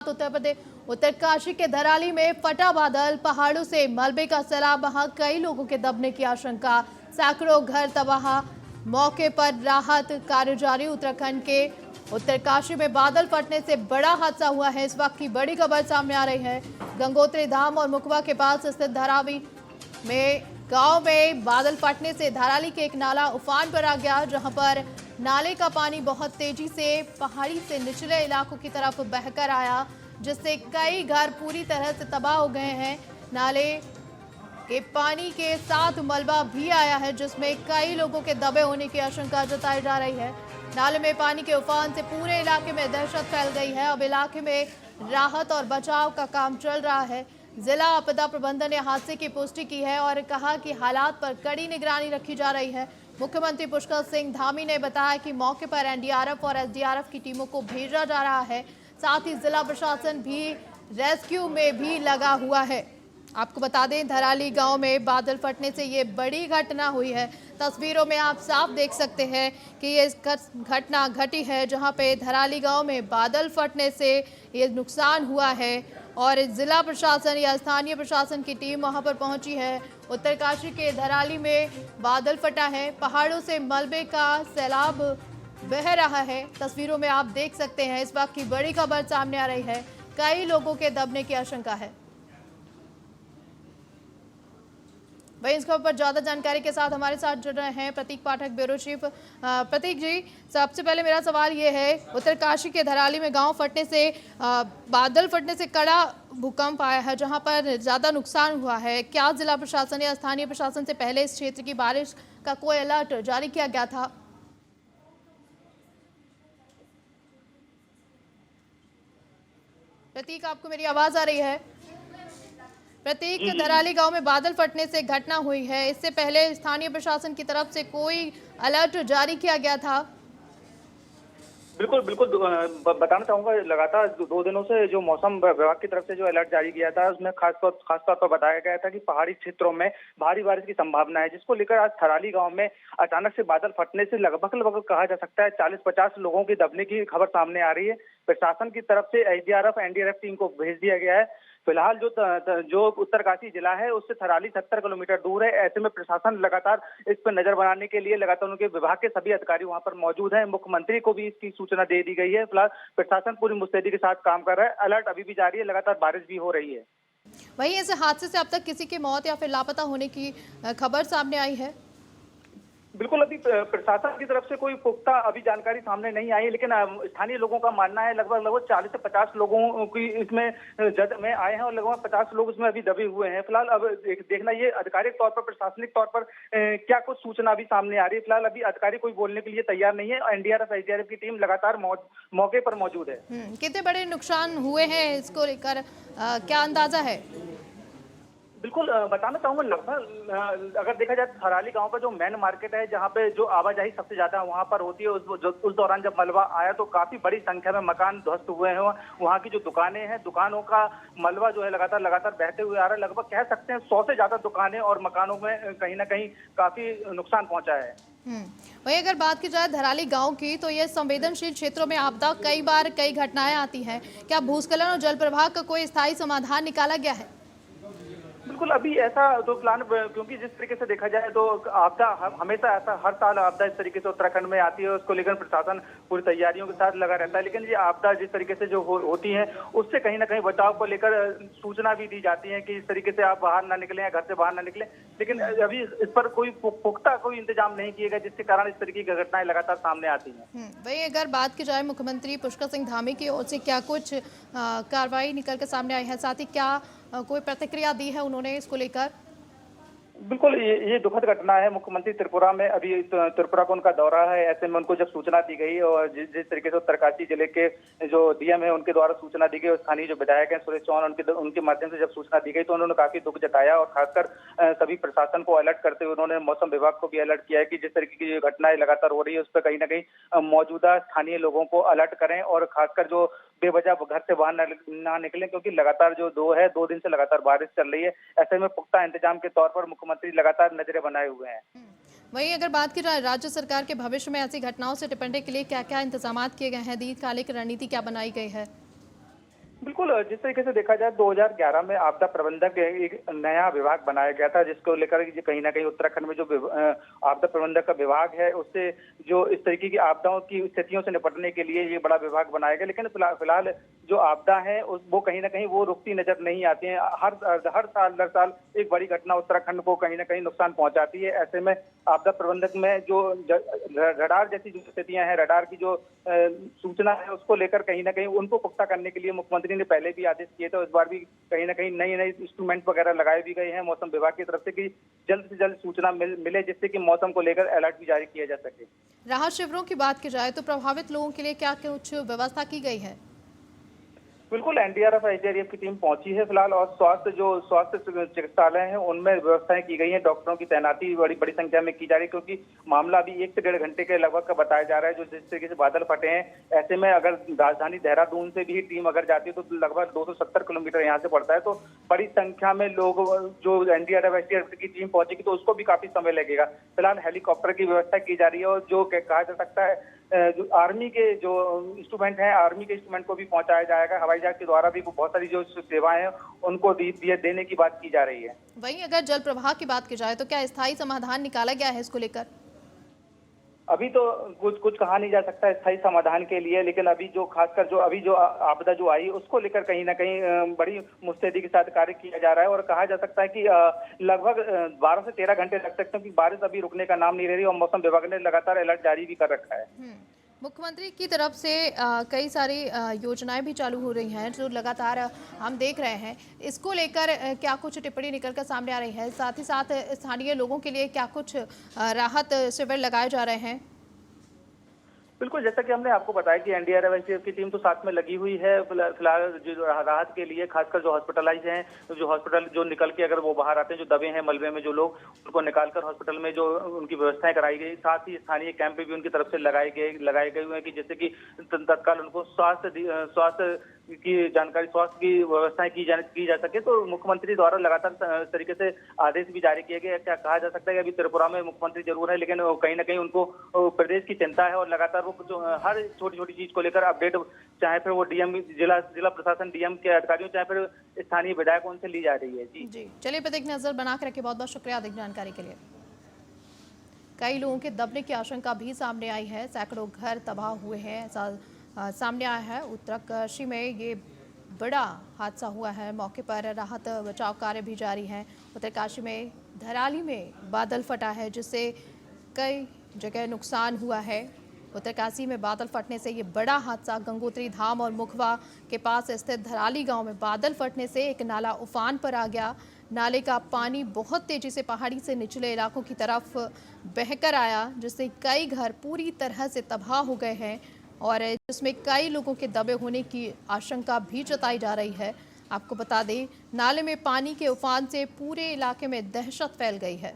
उत्तर प्रदेश उत्तरकाशी के धराली में फटा बादल, पहाड़ों से मलबे का सैलाब, वहां कई लोगों के दबने की आशंका, सैकड़ों घर तबाह। मौके पर राहत कार्य जारी। उत्तराखंड के उत्तरकाशी में बादल फटने से बड़ा हादसा हुआ है। इस वक्त की बड़ी खबर सामने आ रही है। गंगोत्री धाम और मुकवा के पास स्थित धरावी में गांव में बादल फटने से धराली के एक नाला उफान पर आ गया, जहां पर नाले का पानी बहुत तेजी से पहाड़ी से निचले इलाकों की तरफ बहकर आया, जिससे कई घर पूरी तरह से तबाह हो गए हैं। नाले के पानी के साथ मलबा भी आया है, जिसमें कई लोगों के दबे होने की आशंका जताई जा रही है। नाले में पानी के उफान से पूरे इलाके में दहशत फैल गई है। अब इलाके में राहत और बचाव का काम चल रहा है। जिला आपदा प्रबंधन ने हादसे की पुष्टि की है और कहा कि हालात पर कड़ी निगरानी रखी जा रही है। मुख्यमंत्री पुष्कर सिंह धामी ने बताया कि मौके पर एनडीआरएफ और एसडीआरएफ की टीमों को भेजा जा रहा है। साथ ही जिला प्रशासन भी रेस्क्यू में भी लगा हुआ है। आपको बता दें, धराली गांव में बादल फटने से ये बड़ी घटना हुई है। तस्वीरों में आप साफ देख सकते हैं कि ये घटना घटी है, जहां पे धराली गांव में बादल फटने से ये नुकसान हुआ है और जिला प्रशासन या स्थानीय प्रशासन की टीम वहां पर पहुंची है। उत्तरकाशी के धराली में बादल फटा है, पहाड़ों से मलबे का सैलाब बह रहा है। तस्वीरों में आप देख सकते हैं। इस वक्त की बड़ी खबर सामने आ रही है। कई लोगों के दबने की आशंका है। वहीं इस खबर पर ज्यादा जानकारी के साथ हमारे साथ जुड़ रहे हैं प्रतीक पाठक, ब्यूरो चीफ। प्रतीक जी, सबसे पहले मेरा सवाल ये है, उत्तरकाशी के धराली में गांव फटने से बादल फटने से कड़ा भूकंप आया है, जहां पर ज्यादा नुकसान हुआ है। क्या जिला प्रशासन या स्थानीय प्रशासन से पहले इस क्षेत्र की बारिश का कोई अलर्ट जारी किया गया था? प्रतीक, आपको मेरी आवाज आ रही है? प्रतीक, धराली गांव में बादल फटने से घटना हुई है, इससे पहले स्थानीय प्रशासन की तरफ से कोई अलर्ट जारी किया गया था? बिल्कुल बिल्कुल बताना चाहूंगा, लगातार 2 दिनों से जो मौसम विभाग की तरफ से जो अलर्ट जारी किया था, उसमें खास तौर पर बताया गया था कि पहाड़ी क्षेत्रों में भारी बारिश की संभावना है, जिसको लेकर आज थराली गांव में अचानक से बादल फटने से लगभग कहा जा सकता है 40-50 लोगों की दबने की खबर सामने आ रही है। प्रशासन की तरफ से एसडीआरएफ एनडीआरएफ टीम को भेज दिया गया है। फिलहाल जो उत्तरकाशी जिला है उससे थराली 70 किलोमीटर दूर है। ऐसे में प्रशासन लगातार इस पर नजर बनाने के लिए लगातार उनके विभाग के सभी अधिकारी वहां पर मौजूद हैं। मुख्यमंत्री को भी इसकी सूचना दे दी गई है। फिलहाल प्रशासन पूरी मुस्तैदी के साथ काम कर रहा है। अलर्ट अभी भी जारी है, लगातार बारिश भी हो रही है। वहीं इस हादसे से अब तक किसी की मौत या फिर लापता होने की खबर सामने आई है? बिल्कुल, अभी प्रशासन की तरफ से कोई पुख्ता अभी जानकारी सामने नहीं आई है, लेकिन स्थानीय लोगों का मानना है लगभग 40 से 50 लोगों की इसमें जद में आए हैं और लगभग 50 लोग इसमें अभी दबे हुए हैं। फिलहाल अब देखना ये आधिकारिक तौर पर, प्रशासनिक तौर पर क्या कुछ सूचना अभी सामने आ रही है। फिलहाल अभी अधिकारी कोई बोलने के लिए तैयार नहीं है। एनडीआरएफ एसडीआरएफ की टीम लगातार मौके पर मौजूद है। कितने बड़े नुकसान हुए हैं, इसको लेकर क्या अंदाजा है? बिल्कुल बताना चाहूंगा, लगभग अगर देखा जाए थराली गांव का जो मेन मार्केट है, जहां पे जो आवाजाही सबसे ज्यादा वहां पर होती है, उस दौरान जब मलबा आया तो काफी बड़ी संख्या में मकान ध्वस्त हुए हैं। वहां की जो दुकानें हैं, दुकानों का मलबा जो है लगातार बहते हुए आ रहा है। लगभग कह सकते हैं 100 से ज्यादा दुकानें और मकानों में कहीं ना कहीं काफी नुकसान पहुंचा है। वहीं अगर बात की जाए धराली गांव की, तो ये संवेदनशील क्षेत्रों में आपदा कई घटनाएं आती हैं। क्या भूस्खलन और जल प्रवाह का कोई स्थायी समाधान निकाला गया है? बिल्कुल, अभी ऐसा तो प्लान, क्योंकि जिस तरीके से देखा जाए तो आपदा हमेशा ऐसा हर साल आपदा इस तरीके से उत्तराखंड में आती है, उसको लेकर प्रशासन पूरी तैयारियों के साथ लगा रहता है। लेकिन ये आपदा जिस तरीके से जो होती है, उससे कहीं ना कहीं बचाव को लेकर सूचना भी दी जाती है कि इस तरीके से आप बाहर ना निकलें या घर से बाहर ना निकलें। लेकिन अभी इस पर कोई पुख्ता कोई इंतजाम नहीं किए गए, जिसके कारण इस तरीके की घटनाएं लगातार सामने आती हैं। वही अगर बात की जाए मुख्यमंत्री पुष्कर सिंह धामी की ओर से क्या कुछ कार्रवाई निकल कर सामने आई है, साथ ही क्या कोई प्रतिक्रिया दी है उन्होंने इसको लेकर? बिल्कुल, ये दुखद घटना है। मुख्यमंत्री त्रिपुरा में अभी त्रिपुरा को उनका दौरा है। ऐसे में उनको जब सूचना दी गई और जिस तरीके से उत्तरकाशी जिले के जो डीएम है उनके द्वारा सूचना दी गई और स्थानीय जो विधायक हैं सुरेश चौहान, उनके माध्यम से जब सूचना दी गई तो उन्होंने काफी दुख जताया और खासकर सभी प्रशासन को अलर्ट करते हुए उन्होंने मौसम विभाग को भी अलर्ट किया है कि जिस तरीके की घटनाएं लगातार हो रही है उस पर कहीं ना कहीं मौजूदा स्थानीय लोगों को अलर्ट करें और खासकर जो बेवजह घर से बाहर ना निकलें, क्योंकि लगातार जो 2 दिन से लगातार बारिश चल रही है। ऐसे में पुख्ता इंतजाम के तौर पर मुख्यमंत्री लगातार नजरें बनाए हुए हैं। वहीं अगर बात की जाए राज्य सरकार के भविष्य में ऐसी घटनाओं से निपटने के लिए क्या क्या इंतजाम किए गए हैं, दीर्घकालिक रणनीति क्या बनाई गई है? बिल्कुल, जिस तरीके से देखा जाए 2011 में आपदा प्रबंधक एक नया विभाग बनाया गया था, जिसको लेकर कि कहीं न कहीं उत्तराखंड में जो आपदा प्रबंधक का विभाग है, उससे जो इस तरीके की आपदाओं की स्थितियों से निपटने के लिए ये बड़ा विभाग बनाया गया। लेकिन फिलहाल जो आपदा है वो कहीं न कहीं वो रुकती नजर नहीं आती हैं। हर साल दर साल एक बड़ी घटना उत्तराखंड को कहीं न कहीं नुकसान पहुंचाती है। ऐसे में आपदा प्रबंधक में जो रडार जैसी जो स्थितियां हैं, रडार की जो सूचना है, उसको लेकर कहीं न कहीं उनको पुख्ता करने के लिए मुख्यमंत्री ने पहले भी आदेश किए थे और इस बार भी कहीं न कहीं नए इंस्ट्रूमेंट वगैरह लगाए भी गए हैं मौसम विभाग की तरफ से कि जल्द से जल्द सूचना मिले, जिससे कि मौसम को लेकर अलर्ट भी जारी किया जा सके। राहत शिविरों की बात की जाए तो प्रभावित लोगों के लिए क्या कुछ व्यवस्था की गई है? बिल्कुल, एनडीआरएफ एसडीआरएफ की टीम पहुंची है फिलहाल, और स्वास्थ्य चिकित्सालय हैं उनमें व्यवस्थाएं की गई हैं। डॉक्टरों की तैनाती बड़ी संख्या में की जा रही है, क्योंकि मामला अभी 1 से 1.5 घंटे के लगभग का बताया जा रहा है, जो जिस तरीके से बादल फटे हैं। ऐसे में अगर राजधानी देहरादून से भी टीम अगर जाती है तो लगभग 270 किलोमीटर यहाँ से पड़ता है, तो बड़ी संख्या में लोग जो एनडीआरएफ एसडीआरएफ की टीम पहुंचेगी तो उसको भी काफी समय लगेगा। फिलहाल हेलीकॉप्टर की व्यवस्था की जा रही है, और जो कहा जा सकता है जो आर्मी के जो इंस्ट्रूमेंट हैं, आर्मी के इंस्ट्रूमेंट को भी पहुंचाया जाएगा। हवाई जहाज के द्वारा भी बहुत सारी जो सेवाएं हैं उनको देने की बात की जा रही है। वहीं अगर जल प्रवाह की बात की जाए तो क्या स्थायी समाधान निकाला गया है इसको लेकर? अभी तो कुछ कहा नहीं जा सकता स्थायी समाधान के लिए, लेकिन अभी जो खासकर जो आपदा जो आई उसको लेकर कहीं ना कहीं बड़ी मुस्तैदी के साथ कार्य किया जा रहा है, और कहा जा सकता है कि लगभग 12 से 13 घंटे लग सकते हैं, क्योंकि बारिश अभी रुकने का नाम नहीं ले रही और मौसम विभाग ने लगातार अलर्ट जारी भी कर रखा है। मुख्यमंत्री की तरफ से कई सारी योजनाएं भी चालू हो रही हैं जो लगातार हम देख रहे हैं। इसको लेकर क्या कुछ टिप्पणी निकल कर सामने आ रही है? साथ ही साथ स्थानीय लोगों के लिए क्या कुछ राहत शिविर लगाए जा रहे हैं? बिल्कुल, जैसा कि हमने आपको बताया कि एनडीआरएफ एसडीआरएफ की टीम तो साथ में लगी हुई है। फिलहाल जो राहत के लिए खासकर जो हॉस्पिटलाइज हैं, जो हॉस्पिटल जो निकल के अगर वो बाहर आते हैं, जो दबे हैं मलबे में जो लोग, उनको निकालकर हॉस्पिटल में जो उनकी व्यवस्थाएं कराई गई। साथ ही स्थानीय कैंप भी उनकी तरफ से लगाए गए हुए हैं कि जैसे कि तत्काल उनको स्वास्थ्य की जानकारी, स्वास्थ्य की व्यवस्थाएं की जा सके। तो मुख्यमंत्री द्वारा लगातार तरीके से आदेश भी जारी किए गए। क्या कहा जा सकता है कि अभी त्रिपुरा में मुख्यमंत्री जरूर है, लेकिन कहीं ना कहीं उनको प्रदेश की चिंता है, और लगातार वो जो हर छोटी छोटी चीज को लेकर अपडेट, चाहे फिर वो डीएम जिला प्रशासन डीएम के अधिकारियों, चाहे फिर स्थानीय विधायकों, उनसे ली जा रही है। जी चलिए, पर एक नजर बना कर रखिए। बहुत बहुत शुक्रिया अधिक जानकारी के लिए। कई लोगों के दबने की आशंका भी सामने आई है। सैकड़ों घर तबाह हुए हैं, ऐसा सामने आया है। उत्तरकाशी में ये बड़ा हादसा हुआ है। मौके पर राहत बचाव कार्य भी जारी है। उत्तरकाशी में धराली में बादल फटा है, जिससे कई जगह नुकसान हुआ है। उत्तरकाशी में बादल फटने से ये बड़ा हादसा। गंगोत्री धाम और मुखवा के पास स्थित धराली गांव में बादल फटने से एक नाला उफान पर आ गया। नाले का पानी बहुत तेजी से पहाड़ी से निचले इलाकों की तरफ बहकर आया, जिससे कई घर पूरी तरह से तबाह हो गए हैं, और जिसमें कई लोगों के दबे होने की आशंका भी जताई जा रही है। आपको बता दें, नाले में पानी के उफान से पूरे इलाके में दहशत फैल गई है।